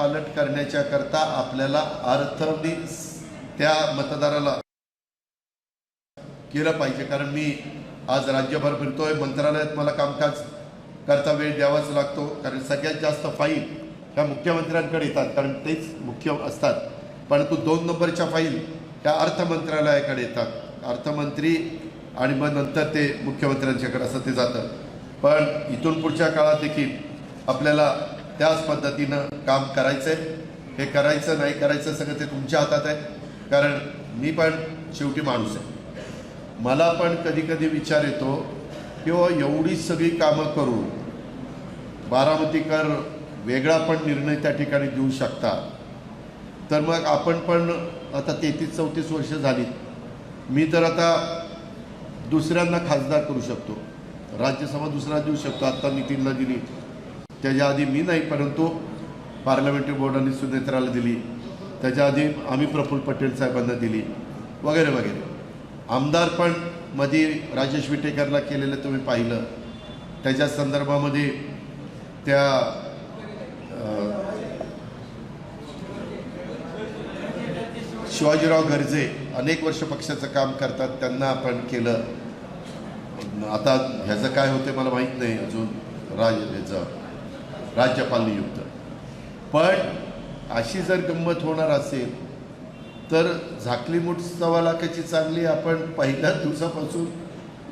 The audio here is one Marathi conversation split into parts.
पालट करण्याच्या करता आपल्याला अर्थाने त्या मतदाराला केलं पाहिजे। कारण मी आज राज्यभर फिरतोय, मंत्रालयात मला कामकाज करता वेळ द्यावाच लागतो, कारण सगळ्यात जास्त फाईल ह्या मुख्यमंत्र्यांकडे येतात, कारण तेच मुख्य असतात। परंतु 2 नंबरच्या फाईल ह्या अर्थ मंत्रालयाकडे येतात, अर्थमंत्री आणि मग नंतर ते मुख्यमंत्र्यांच्याकडे असं ते जातं। पण इथून पुढच्या काळात देखील आपल्याला त्याच पद्धतीनं काम करायचं आहे। हे करायचं नाही करायचं सगळं ते तुमच्या हातात आहे, कारण मी पण शेवटी माणूस आहे। मला पण कधी कधी विचार येतो की एवढी सगळी कामं करून बारामतीकर वेगळा पण निर्णय त्या ठिकाणी देऊ शकता, तर मग आपण पण आता 33-34 वर्ष झाली, मी तर आता दुसऱ्यांना खासदार करू शकतो, राज्यसभा दुसरा देऊ शकतो। आत्ता नितीनला दिली, त्याच्या आधी मी नाही, परंतु पार्लमेंटरी बोर्डाने सुनेत्राला दिली, त्याच्या आधी आम्ही प्रफुल्ल पटेल साहेबांना दिली, वगैरे वगैरे। आमदार पण मध्ये राजेश विटेकरला केलेलं तुम्ही पाहिलं, त्याच्या संदर्भामध्ये त्या शिवाजीराव गर्जे अनेक वर्ष पक्षाचं काम करतात, त्यांना आपण केलं। आता ह्याचं काय होते मला माहीत नाही अजून, राज्यपाल नियुक्त। पण अशी जर गंमत होणार असेल तर झाकली मूठ 1.25 लाखाची चांगली, आपण पहिल्याच दिवसापासून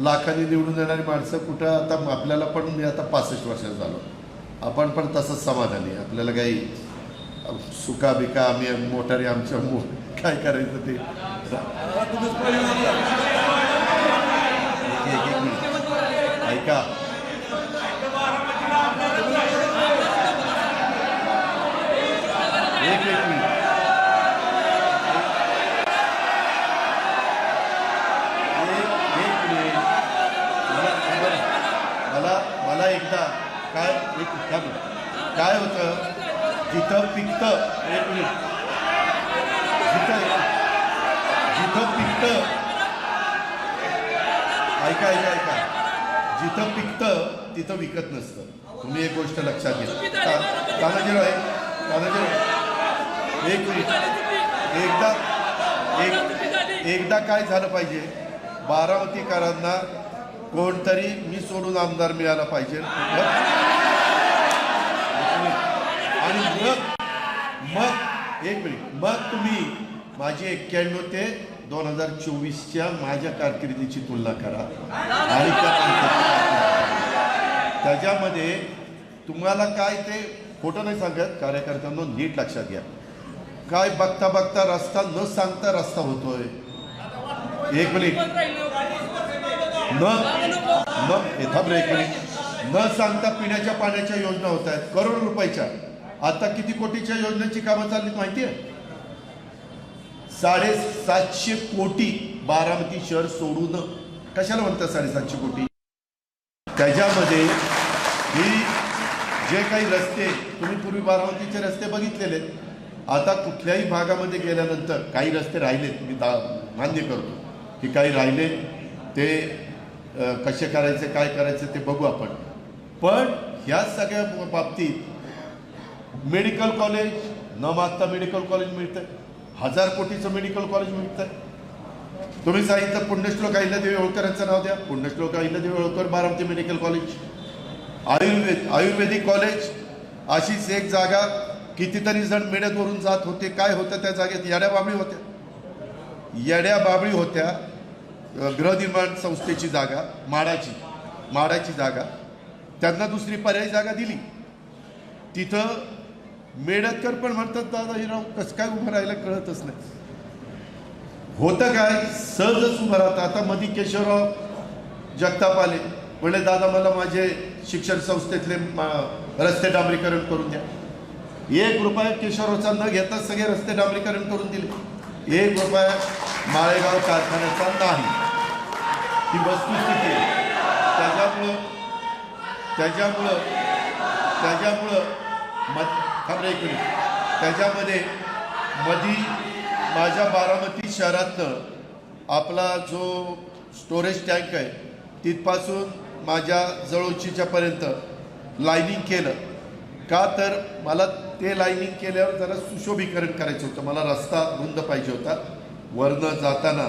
लाखांनी निवडून येणारी माणसं कुठं, आता आपल्याला पण मी आता 65 वर्षात झालो, आपण पण तसंच समाधानी, आपल्याला काही सुका बिका आम्ही मोटारी आमच्या काय करायचं ते। ऐका, एक मिनिट, मला एकदा काय होतं, जिथं पिकतं, एक मिनिट, जिथं पिकतं, ऐका, जिथं पिकतं तिथं विकत नसतं। तुम्ही एक गोष्ट लक्षात घ्या। तानाजीराव एक मिनिट, एकदा काय झालं पाहिजे, बारामतीकरांना कोणतरी मी सोडून आमदार मिळाला पाहिजे, आणि मग एक मिनिट, मग तुम्ही माझी 91 ते 2024च्या माझ्या कारकिर्दीची तुलना करा, आणि त्याच्यामध्ये तुम्हाला काय ते खोटं नाही सांगत, कार्यकर्त्यांना नीट लक्षात घ्या, काय बघता बघता रस्ता न सांगता रस्ता होतोय। एक मिनिट, न सांगता पिण्याच्या पाण्याच्या योजना होत आहेत, करोड रुपयाच्या। आता किती कोटीच्या योजनेची कामं चाललीत माहिती आहे? 750 कोटी बारामती शहर सोडून। कशाला म्हणतात 750 कोटी? त्याच्यामध्ये ही जे काही रस्ते, तुम्ही पूर्वी बारामतीचे रस्ते बघितलेले, आता कुठल्याही भागामध्ये गेल्यानंतर काही रस्ते राहिलेत, मी मान्य करतो की काही राहिले, ते कसे करायचे काय करायचे ते बघू आपण। पण ह्या सगळ्या बाबतीत मेडिकल कॉलेज न मागता मेडिकल कॉलेज मिळतं, 1000 कोटीचं मेडिकल कॉलेज मिळतं। तुम्ही सांगितलं पुण्यश्लोक अहिल्यादेवी होळकरांचं नाव द्या, पुण्यश्लोक अहिल्यादेवी होळकर बारामती मेडिकल कॉलेज। आयुर्वेदिक कॉलेज, अशीच एक जागा, कितीतरी जण मेळ्यावरून जात होते, काय होतं त्या जागेत, येड्या बाबळी होत्या। गृहनिर्माण संस्थेची जागा, माडाची जागा, त्यांना दुसरी पर्यायी जागा दिली, तिथं मेडतकर पण म्हणतात दादाजीराव कसं काय उभं राहायला कळतच नाही, होतं काय सहजच उभं राहतं। आता मधी केशवराव जगताप आले, म्हणले दादा मला माझे शिक्षण संस्थेतले रस्ते डांबरीकरण करून द्या। 1 रुपया केशवरावचा न घेता सगळे रस्ते डांबरीकरण करून दिले, 1 रुपया माळेगाव कारखान्याचा नाही, ही वस्तुस्थिती आहे। त्याच्यामध्ये मधी माझ्या बारामती शहरातनं आपला जो स्टोरेज टँक आहे तिथपासून माझ्या जळोचीच्या पर्यंत लाईनिंग केलं का, तर मला ते लाईनिंग केल्यावर जरा सुशोभीकरण करायचं होतं. मला रस्ता रुंद पाहिजे होता. वरनं जाताना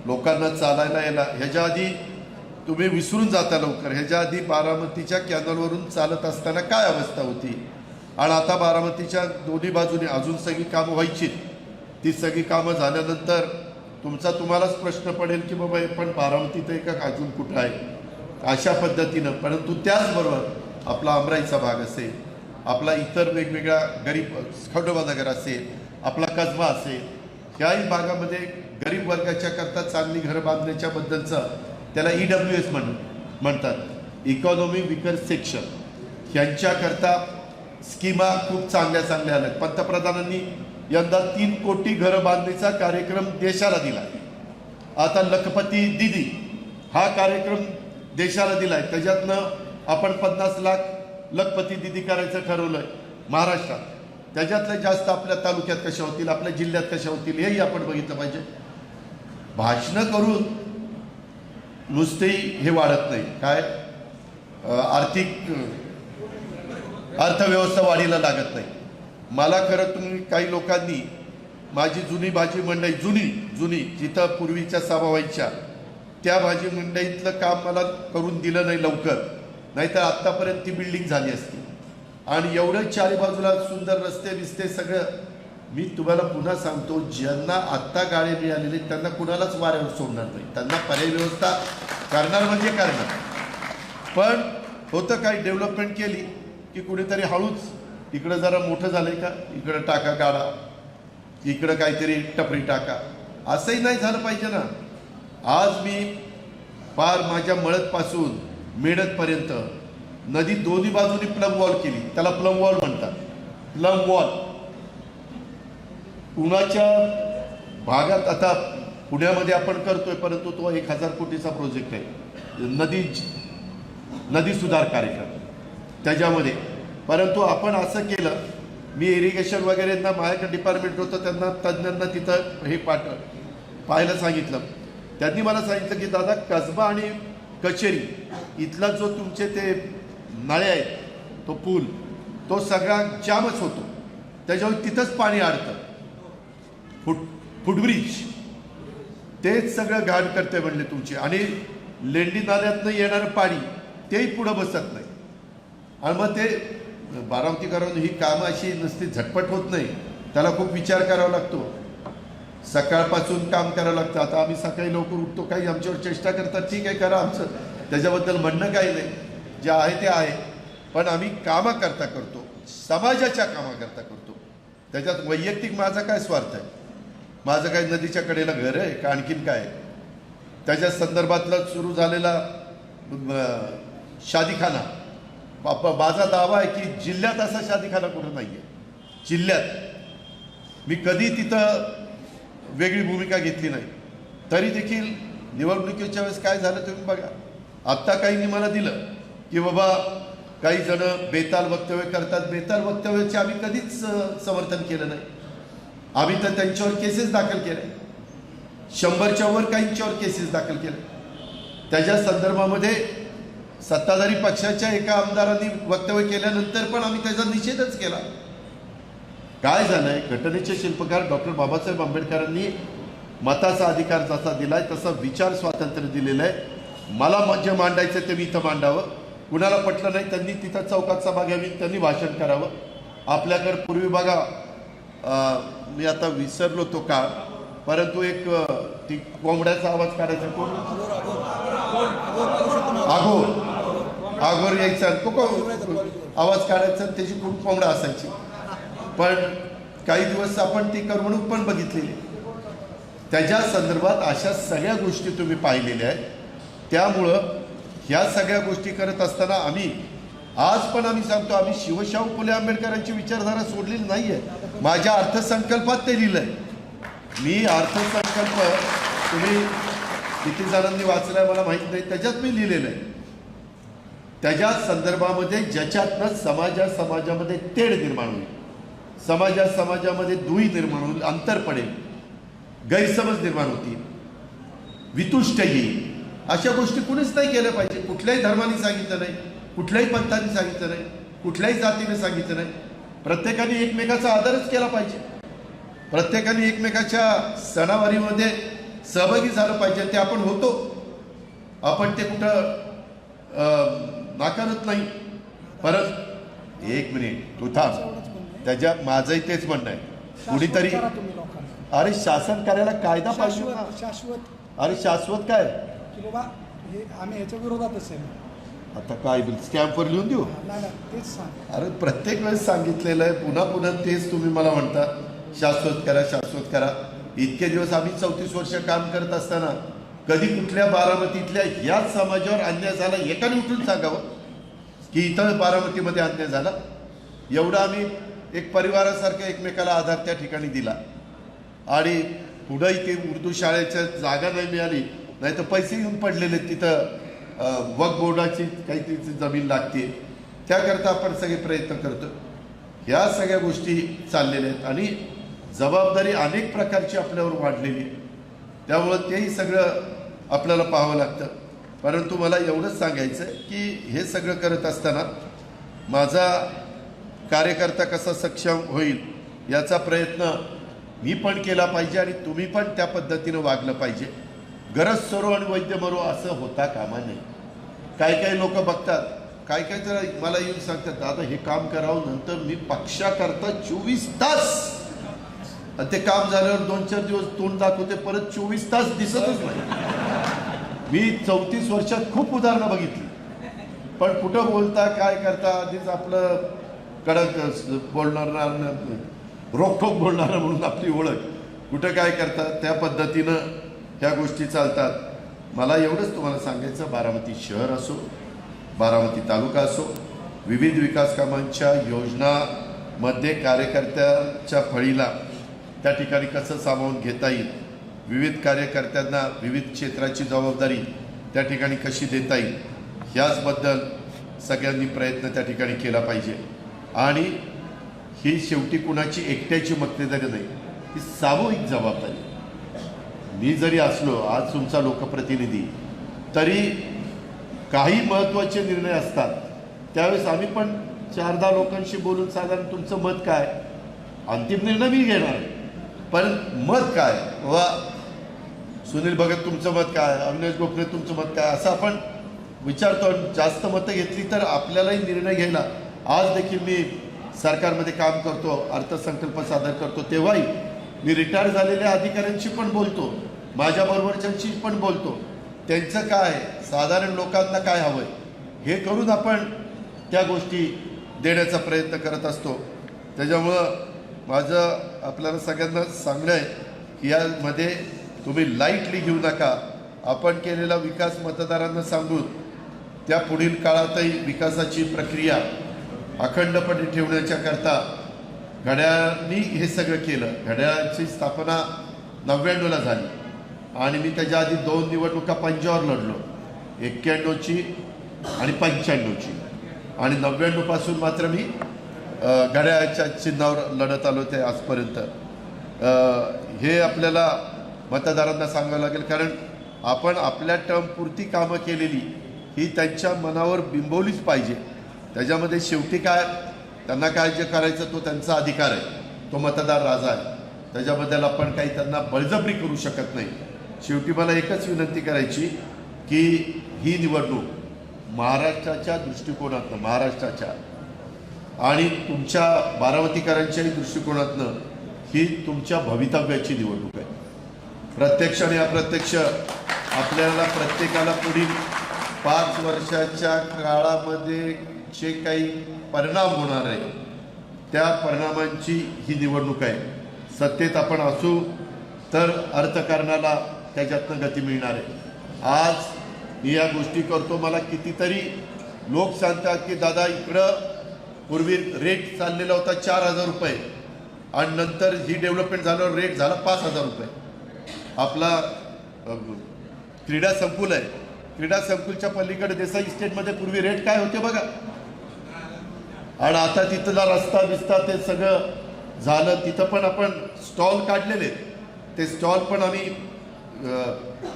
लोकांना चालायला यायला. ह्याच्या आधी तुम्ही विसरून जाता लवकर. ह्याच्या आधी बारामतीच्या कॅनलवरून चालत असताना काय अवस्था होती, आणि आता बारामतीच्या दोन्ही बाजूने अजून सगळी कामं व्हायची. ती सगळी कामं झाल्यानंतर तुम्हालाच प्रश्न पडेल की बाबा हे पण बारामतीत आहे का अजून कुठं आहे, अशा पद्धतीनं. परंतु त्याचबरोबर आपला अमराईचा भाग असेल, आपला इतर वेगवेगळ्या गरीब खंडोबानगर असेल, आपला कसबा असेल, याही भागामध्ये गरीब वर्गाच्या करता चांगली घरं बांधण्याच्या बद्दलचं त्याला EWS म्हणतात, इकॉनॉमी विकर सेक्शन. ह्यांच्याकरता स्कीमा खूप चांगल्या चांगल्या आल्या. पंतप्रधानांनी यंदा 3 कोटी घरं बांधण्याचा कार्यक्रम देशाला दिला. आता लखपती दिदी हा कार्यक्रम देशाला दिला आहे. त्याच्यातनं आपण 50 लाख लखपती दिदी करायचं ठरवलं आहे महाराष्ट्रात. त्याच्यातलं जास्त आपल्या तालुक्यात कशा होतील, आपल्या जिल्ह्यात कशा होतील, हेही आपण बघितलं पाहिजे. भाषणं करून नुसतेही हे वाढत नाही. काय आर्थिक अर्थव्यवस्था वाढीला लागत नाही. मला खरं तुम्ही काही लोकांनी माझी जुनी भाजी मंडई जुनी जिथं पूर्वीच्या सभा व्हायच्या त्या भाजी मंडईतलं काम मला करून दिलं नाही लवकर, नाहीतर आत्तापर्यंत ती बिल्डिंग झाली असती. आणि एवढं चारी बाजूला सुंदर रस्ते बिस्ते सगळं. मी तुम्हाला पुन्हा सांगतो, ज्यांना आत्ता गाडी मिळालेली त्यांना कुणालाच वाऱ्यावर सोडणार नाही. त्यांना पर्याय व्यवस्था करणार म्हणजे करणार. पण होतं काही डेव्हलपमेंट केली की कुणीतरी हळूच इकडं जरा मोठं झालंय का इकडं टाका गाडा, इकडं काहीतरी टपरी टाका. असंही नाही झालं पाहिजे ना. आज मी पार माझ्या मळतपासून मेडतपर्यंत नदी दोन्ही बाजूनी प्लम वॉल केली. त्याला प्लम वॉल म्हणतात. प्लम वॉल पुण्याच्या भागात आता पुण्यामध्ये आपण करतोय, परंतु तो 1000 कोटीचा प्रोजेक्ट आहे, नदी सुधार कार्यक्रम त्याच्यामध्ये. परंतु आपण असं केलं, मी इरिगेशन वगैरेंना माझ्याकडे डिपार्टमेंट होतं त्यांना तज्ज्ञांना तिथं हे पाहायला सांगितलं. त्यांनी मला सांगितलं की दादा कसबा आणि कचेरी इथला जो तुमचे ते नळे आहेत, तो पूल तो सगळा जामच होतो. त्याच्यावर तिथंच पाणी अडतं. फुटब्रिज तेच सगळं घाण करते म्हणले तुमची. आणि लेंडी नाल्यातनं येणारं पाणी तेही पुढं बसत नाही. आणि मग ते बारामतीकरांनी ही कामं अशी नुसती झटपट होत नाही, त्याला खूप विचार करावा लागतो. सकाळपासून काम करावं लागतं. आता आम्ही सकाळी लवकर उठतो, काही आमच्यावर चेष्टा करतात, ठीक आहे करा, आमचं त्याच्याबद्दल म्हणणं काही नाही, जे आहे ते आहे. पण आम्ही कामाकरता करतो, समाजाच्या कामाकरता करतो. त्याच्यात वैयक्तिक माझा काय स्वार्थ आहे? माझं काय नदीच्या कडेला घर आहे का आणखीन काय? त्याच्या संदर्भातला सुरू झालेला शादीखाना, माझा दावा आहे की जिल्ह्यात असा शादीखाना कुठं नाही आहे. जिल्ह्यात मी कधी तिथं वेगळी भूमिका घेतली नाही. तरी देखील निवडणुकीच्या वेळेस काय झालं तुम्ही बघा. आत्ता काहींनी मला दिलं की बाबा काही जण बेताल वक्तव्य करतात. बेताल वक्तव्याचे आम्ही कधीच समर्थन केलं नाही. आम्ही तर त्यांच्यावर केसेस दाखल केल्या, 100च्या वर काहींच्यावर केसेस दाखल केल्या. त्याच्या संदर्भामध्ये सत्ताधारी पक्षाच्या एका आमदारांनी वक्तव्य केल्यानंतर पण आम्ही त्याचा निषेधच केला. काय झालंय, घटनेचे शिल्पकार डॉक्टर बाबासाहेब आंबेडकरांनी मताचा अधिकार जसा दिलाय तसा विचार स्वातंत्र्य दिलेलं आहे. मला जे मांडायचं ते मी इथं मांडावं. कुणाला पटलं नाही त्यांनी तिथं चौकात सभा घ्यावी, त्यांनी भाषण करावं. आपल्याकडे पूर्वी बघा, मी आता विसरलो तो काळ, परंतु एक ती कोंबड्याचा आवाज काढायचा, कोण आघोर यायचा, आवाज काढायचा, त्याची खूप कोंबडा असायची. पण काही दिवस आपण ती करमणूक पण बघितलेली. त्याच्या संदर्भात अशा सगळ्या गोष्टी तुम्ही पाहिलेल्या आहेत. त्यामुळं ह्या सगळ्या गोष्टी करत असताना आम्ही आम्ही सांगतो, आम्ही शिवशाहू फुले आंबेडकरांची विचारधारा सोडलेली नाही आहे. माझ्या अर्थसंकल्पात ते लिहिलं आहे. मी अर्थसंकल्प तुम्ही किती जणांनी वाचलाय मला माहीत नाही, त्याच्यात मी लिहिलेलं आहे. त्याच्या संदर्भामध्ये ज्याच्यातनं समाजामध्ये तेढ निर्माण होईल, समाजामध्ये दुही निर्माण होईल, अंतर पडेल, गैरसमज निर्माण होतील, वितुष्ट येईल. अशा गोष्टी कुणीच नाही केल्या पाहिजे. कुठल्याही धर्माने सांगितलं नाही, कुठल्याही पंथाने सांगितलं नाही, कुठल्याही जातीने सांगितलं नाही. प्रत्येकाने एकमेकाचा आदरच केला पाहिजे, प्रत्येकाने एकमेकाच्या सणावारीमध्ये सहभागी झालं पाहिजे. ते आपण होतो, आपण ते कुठं नाकारत नाही. परत एक मिनिट तू थांब, त्याच्या माझंही तेच म्हणणं आहे. कुणीतरी अरे शासन करायला कायदा पाहिजे ना. शाश्वत अरे शाश्वत काय की बाबा हे आम्ही ह्याच्या विरोधातच आहे. आता काय स्टॅम्पवर लिहून देऊ? नाही नाही, तेच सांग. अरे प्रत्येक वेळेस सांगितलेलं आहे, पुन्हा पुन्हा तेच तुम्ही मला म्हणता शाश्वत करा शाश्वत करा. इतके दिवस आम्ही 34 वर्ष काम करत असताना कधी कुठल्या बारामतीतल्या याच समाजावर अन्याय झाला एकाने उठून सांगावं की इथं बारामतीमध्ये अन्याय झाला? एवढं आम्ही एक परिवारासारखं एकमेकाला आधार त्या ठिकाणी दिला. आणि पुढंही ते उर्दू शाळेच्या जागा नाही मिळाली, नाही तर पैसे येऊन पडलेले तिथं. वक्फ बोर्डाची काहीतरी जमीन लागते, त्याकरता आपण सगळे प्रयत्न करतो. ह्या सगळ्या गोष्टी चाललेल्या आहेत आणि जबाबदारी अनेक प्रकारची आपल्यावर वाढलेली आहे. त्यामुळं तेही सगळं आपल्याला पाहावं लागतं. परंतु मला एवढंच सांगायचं आहे की हे सगळं करत असताना माझा कार्यकर्ता कसा सक्षम होईल याचा प्रयत्न मी पण केला पाहिजे आणि तुम्ही पण त्या पद्धतीनं वागलं पाहिजे. गरज सरो आणि वैद्य मरो असं होता कामा नये. काही लोक बघतात, काय तर मला येऊन सांगतात दादा हे काम करावं, नंतर मी पक्षाकरता 24 तास, ते काम झाल्यावर 2-4 दिवस तोंड दाखवते, परत 24 तास दिसतच नाही. मी 34 वर्षात खूप उदाहरणं बघितली, पण कुठं बोलता काय करता आधीच आपलं कडक बोलणार, रोखोक बोलणार म्हणून आपली ओळख, कुठं काय करतात त्या पद्धतीनं ह्या गोष्टी चालतात. मला एवढंच तुम्हाला सांगायचं, बारामती शहर असो, बारामती तालुका असो, विविध विकास कामांच्या योजनामध्ये कार्यकर्त्यांच्या फळीला त्या ठिकाणी कसं सामावून घेता येईल, विविध कार्यकर्त्यांना विविध क्षेत्राची जबाबदारी त्या ठिकाणी कशी देता येईल, ह्याचबद्दल सगळ्यांनी प्रयत्न त्या ठिकाणी केला पाहिजे. आणि ही शेवटी कुणाची एकट्याची मक्तेदारी नाही, ही सामूहिक जबाबदारी. मी जरी असलो आज तुमचा लोकप्रतिनिधी, तरी काही महत्त्वाचे निर्णय असतात त्यावेळेस आम्ही पण 4-10 लोकांशी बोलून साधारण तुमचं मत काय, अंतिम निर्णय मी घेणार आहे, पण मत काय, वा सुनील भगत तुमचं मत काय, अविनाश गोखले तुमचं मत काय, असं आपण विचारतो. जास्त मतं घेतली तर आपल्यालाही निर्णय घ्यायला. आज देखील मी सरकारमध्ये काम करतो, अर्थसंकल्प सादर करतो, तेव्हाही मी रिटायर झालेल्या अधिकाऱ्यांशी पण बोलतो, माझ्याबरोबरच्यांशी पण बोलतो. त्यांचं काय, साधारण लोकांना काय हवं आहे हे करून आपण त्या गोष्टी देण्याचा प्रयत्न करत असतो. त्याच्यामुळं माझं आपल्याला सगळ्यांना सांगणं आहे की यामध्ये तुम्ही लाईटली घेऊ नका. आपण केलेला विकास मतदारांना सांगून त्या पुढील काळातही विकासाची प्रक्रिया अखंडपणे ठेवण्याच्याकरता घड्याळांनी हे सगळं केलं. घड्याळाची स्थापना 99ला झाली आणि मी त्याच्या आधी 2 निवडणुका पंजावर लढलो, 91ची आणि 95ची, आणि 99पासून मात्र मी घड्याळाच्या चिन्हावर लढत आलो ते आजपर्यंत. हे आपल्याला मतदारांना सांगावं लागेल, कारण आपण आपल्या टर्मपुरती कामं केलेली ही त्यांच्या मनावर बिंबवलीच पाहिजे. त्याच्यामध्ये शेवटी काय, त्यांना काय जे करायचं तो त्यांचा अधिकार आहे, तो मतदार राजा आहे, त्याच्याबद्दल आपण काही त्यांना बळजबरी करू शकत नाही. शेवटी मला एकच विनंती करायची की ही निवडणूक महाराष्ट्राच्या दृष्टिकोनातनं, महाराष्ट्राच्या आणि तुमच्या बारामतीकरांच्याही दृष्टिकोनातनं ही तुमच्या भवितव्याची निवडणूक आहे. प्रत्यक्ष आणि अप्रत्यक्ष आपल्याला प्रत्येकाला पुढील 5 वर्षाच्या काळामध्ये जे काही परिणाम होणार आहे त्या परिणामांची ही निवडणूक आहे. सत्तेत आपण असू तर अर्थकारणाला त्याच्यातनं गती मिळणार आहे. आज मी या गोष्टी करतो, मला कितीतरी लोक सांगतात की दादा इकडं पूर्वी रेट चाललेला होता 4,000 रुपये आणि नंतर ही डेव्हलपमेंट झाल्यावर रेट झाला 5,000 रुपये. आपला क्रीडा संकुल आहे, क्रीडा संकुलच्या पलीकडे देसाई इस्टेटमध्ये पूर्वी रेट काय होते बघा, आणि आता तिथला रस्ता बिस्ता ते सगळं झालं. तिथं पण आपण स्टॉल काढलेले, ते स्टॉल पण आम्ही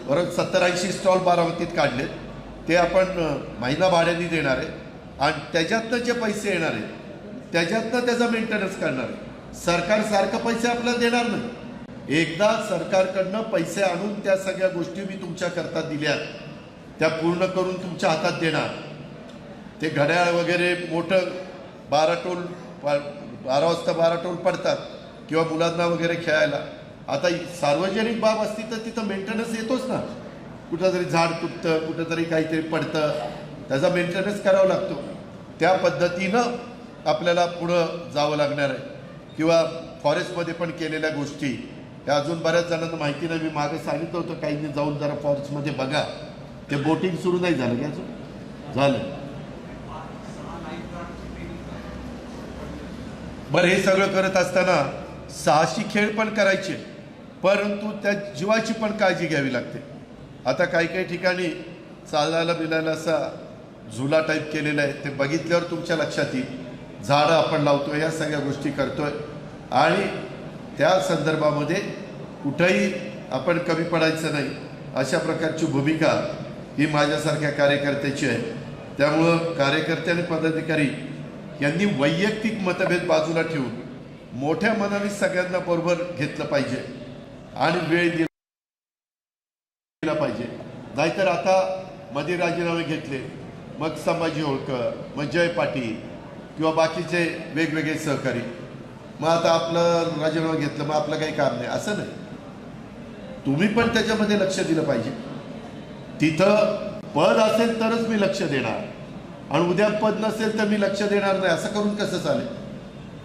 बरं 70-80 स्टॉल बारामतीत काढले, ते आपण महिना भाड्याने देणार आहे आणि त्याच्यातनं जे पैसे येणार आहेत त्याच्यातनं त्याचा मेंटेनन्स करणार आहे. सरकार सारखं पैसे आपल्याला देणार नाही. एकदा सरकारकडनं पैसे आणून त्या सगळ्या गोष्टी मी तुमच्याकरता दिल्या त्या पूर्ण करून तुमच्या हातात देणार. ते घड्याळ वगैरे मोठं 12 वाजता 12 टोल पडतात किंवा मुलांना वगैरे खेळायला. आता सार्वजनिक बाब असती तर तिथं मेंटेनन्स येतोच ना. कुठं तरी झाड तुटतं, कुठं तरी काहीतरी पडतं, त्याचा मेंटेनन्स करावा लागतो. त्या पद्धतीनं आपल्याला पुढं जावं लागणार आहे. किंवा फॉरेस्टमध्ये पण केलेल्या गोष्टी ह्या अजून बऱ्याच जणांना माहिती नाही. मी मागे सांगितलं होतं काहींनी जाऊन जरा फॉरेस्टमध्ये बघा. ते बोटिंग सुरू नाही झालं की अजून झालं. बरं, हे सगळं करत असताना साहसी खेळ पण करायचे, परंतु त्या जीवाची पण काळजी घ्यावी लागते. आता काही काही ठिकाणी चालायला बिलायला असा झुला टाईप केलेला आहे, ते बघितल्यावर तुमच्या लक्षात येईल. झाडं आपण लावतोय, ह्या सगळ्या गोष्टी करतोय आणि त्या संदर्भामध्ये कुठंही आपण कमी पडायचं नाही, अशा प्रकारची भूमिका ही माझ्यासारख्या कार्यकर्त्याची आहे. त्यामुळं कार्यकर्ते आणि पदाधिकारी यांनी वैयक्तिक मतभेद बाजूला ठेवून मोठ्या मनाने सगळ्यांना बरोबर घेतलं पाहिजे आणि वेळ दिला पाहिजे. नाहीतर आता मध्ये राजीनामे घेतले, मग संभाजी होळकर, मग जय पाटील किंवा बाकीचे वेगवेगळे सहकारी, मग आता आपलं राजीनामा घेतलं, मग आपलं काही काम नाही, असं नाही. तुम्ही पण त्याच्यामध्ये लक्ष दिलं पाहिजे. तिथं पद असेल तरच मी लक्ष देणार आणि उद्या पद नसेल तर मी लक्ष देणार नाही, असं करून कसं चालेल.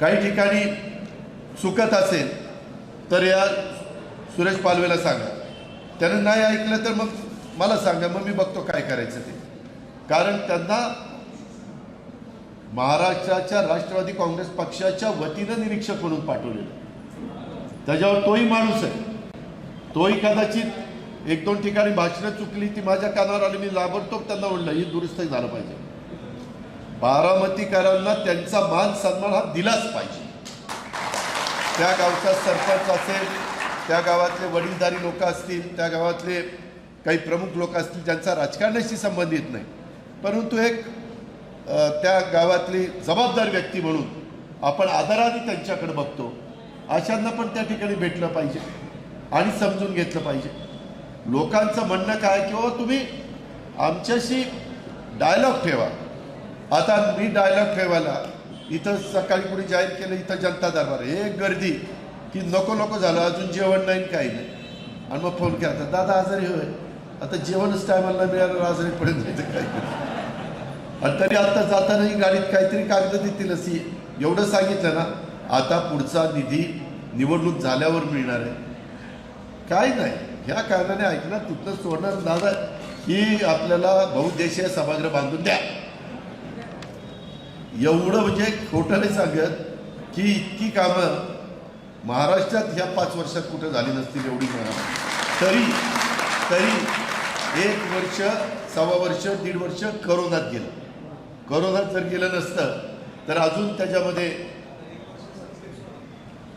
काही ठिकाणी चुकत असेल तर या सुरेश पालवेला सांगा, त्यानं नाही ऐकलं तर मग मला सांगा, मग मी बघतो काय करायचं ते. कारण त्यांना महाराष्ट्राच्या राष्ट्रवादी काँग्रेस पक्षाच्या वतीनं निरीक्षक म्हणून पाठवलेलं, त्याच्यावर तोही माणूस आहे. तोही कदाचित 1-2 ठिकाणी भाषणं चुकली, ती माझ्या कानावर आली, मी लाभरतो त्यांना म्हणलं ही दुरुस्त झालं पाहिजे. बारामतीकरांना त्यांचा मान सन्मान हा दिलाच पाहिजे. त्या गावचा सरपंच असेल, त्या गावातले वडीलधारी लोक असतील, त्या गावातले काही प्रमुख लोक असतील ज्यांचा राजकारणाशी संबंधित नाही, परंतु एक त्या गावातली जबाबदार व्यक्ती म्हणून आपण आदराने त्यांच्याकडे बघतो, अशांना पण त्या ठिकाणी भेटलं पाहिजे आणि समजून घेतलं पाहिजे. लोकांचं म्हणणं काय किंवा तुम्ही आमच्याशी डायलॉग ठेवा. आता मी डायलॉग ठेवायला इथं सकाळी कुणी जाहीर केलं इथं जनता दरबार, हे गर्दी की नको नको झालं, अजून जेवण नाही काही नाही. आणि मग फोन केला तर दादा आजारी होय, आता जेवणच टायमाला मिळालं, आजारी पडेल जायचं काय. आणि तरी आता जातानाही गाडीत काहीतरी कागद देतील अशी एवढं सांगितलं ना. आता पुढचा निधी निवडणूक झाल्यावर मिळणार आहे, काय नाही. ह्या कारणाने ऐकणार तिथलं सोडणार दादा ही आपल्याला बहुउद्देशीय सभागृह बांधून द्या, एवढं म्हणजे खोटं नाही सांगत की इतकी कामं महाराष्ट्रात ह्या 5 वर्षात कुठं झाली नसतील एवढी कामं. तरी 1 वर्ष, 1.25 वर्ष, 1.5 वर्ष करोनात गेलं. करोनात जर गेलं नसतं तर अजून त्याच्यामध्ये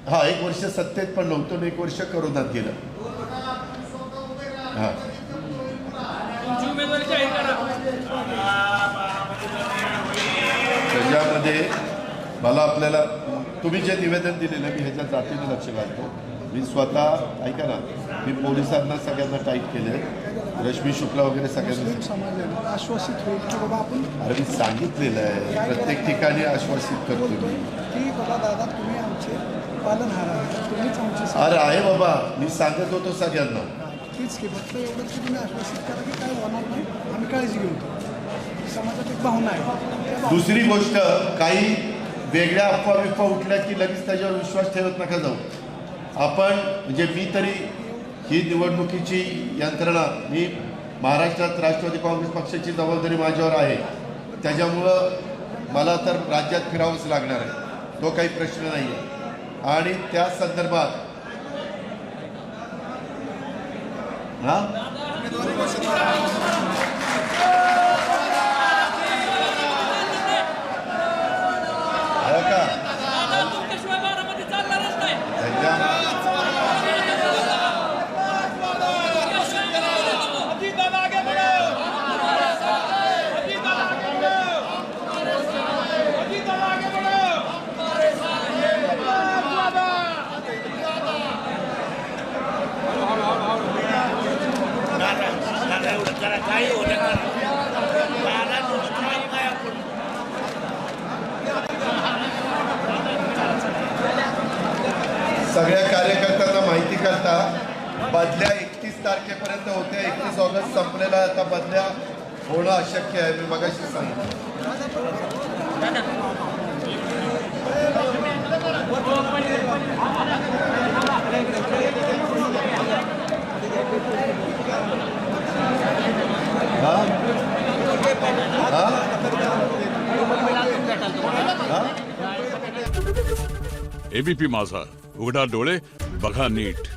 1 वर्ष सत्तेत पण नव्हतं आणि 1 वर्ष करोनात गेलं. हां, त्याच्यामध्ये मला आपल्याला तुम्ही जे निवेदन दिलेलं मी ह्याच्या जातीने लक्ष घालतो. मी स्वतः ऐका ना, मी पोलिसांना सगळ्यांना टाईट केले, रश्मी शुक्ला वगैरे सगळ्यांना समाजाला आश्वासित होईल की बाबा आपण, अरे मी सांगितलेलं आहे प्रत्येक ठिकाणी आश्वासित करतो मी की बाबा दादा तुम्ही आमचे पालनहार आहात, तुम्हीच आमचे. अरे आहे बाबा, मी सांगत होतो सगळ्यांना. तीच की फक्त एवढंच की तुम्ही आश्वासित करा की काय होणार नाही, आम्ही काळजी घेऊ. समाजात एक भावना आहे. दुसरी गोष्ट, काही वेगळ्या अफवा उठल्या की लगेच त्याच्यावर विश्वास ठेवत नका जाऊ. आपण म्हणजे मी तरी ही निवडणुकीची यंत्रणा, मी महाराष्ट्रात राष्ट्रवादी काँग्रेस पक्षाची जबाबदारी माझ्यावर आहे, त्याच्यामुळं मला तर राज्यात फिरावंच लागणार आहे, तो काही प्रश्न नाही आहे. आणि त्या संदर्भात हां का काही होण्याचा त्याला नुकसान काय आपण सगळ्या कार्यकर्त्यांना माहिती करता बदल्या 31 तारखेपर्यंत होत्या, 31 ऑगस्ट संपलेला आहे. आता बदल्या होणं अशक्य आहे, मी मगाशी सांगितलं. एबीपी माझा, उघडा डोळे बघा नीट.